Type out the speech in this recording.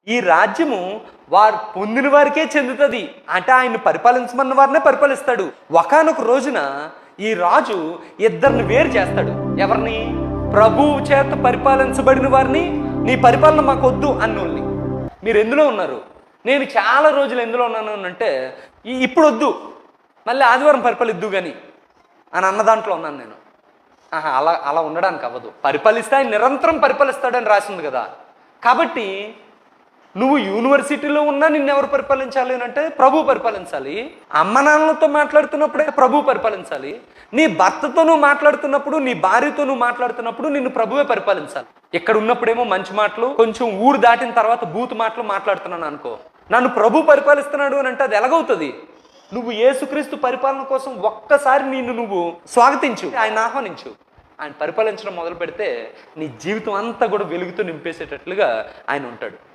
ఈ రాజ్యము వారు పొందిన వారికే చెందుతుంది. అంటే ఆయన పరిపాలించమన్న వారినే పరిపాలిస్తాడు. ఒకానొక రోజున ఈ రాజు ఇద్దరిని వేరు చేస్తాడు. ఎవరిని? ప్రభువు చేత పరిపాలించబడిన వారిని, నీ పరిపాలన మాకు వద్దు అన్నోళ్ళని. మీరు ఎందులో ఉన్నారు? నేను చాలా రోజులు ఎందులో ఉన్నాను అంటే, ఇప్పుడు వద్దు, మళ్ళీ ఆదివారం పరిపాలిద్దు కానీ అని అన్న దాంట్లో ఉన్నాను నేను. అలా అలా ఉండడానికి అవ్వదు. పరిపాలిస్తే ఆయన నిరంతరం పరిపాలిస్తాడని రాసింది కదా. కాబట్టి నువ్వు యూనివర్సిటీలో ఉన్నా నిన్నెవరు పరిపాలించాలి అని అంటే ప్రభు పరిపాలించాలి. అమ్మ నాన్నలతో మాట్లాడుతున్నప్పుడే ప్రభు పరిపాలించాలి. నీ భర్తతో నువ్వు మాట్లాడుతున్నప్పుడు, నీ భార్యతో నువ్వు మాట్లాడుతున్నప్పుడు నిన్ను ప్రభువే పరిపాలించాలి. ఇక్కడ ఉన్నప్పుడేమో మంచి మాటలు, కొంచెం ఊరు దాటిన తర్వాత బూతు మాటలు మాట్లాడుతున్నాను అనుకో, నన్ను ప్రభు పరిపాలిస్తున్నాడు అని అంటే అది ఎలాగవుతుంది? నువ్వు యేసుక్రీస్తు పరిపాలన కోసం ఒక్కసారి నిన్ను నువ్వు స్వాగతించు, ఆయన ఆహ్వానించు. ఆయన పరిపాలించడం మొదలు పెడితే నీ జీవితం అంతా కూడా వెలుగుతో నింపేసేటట్లుగా ఆయన ఉంటాడు.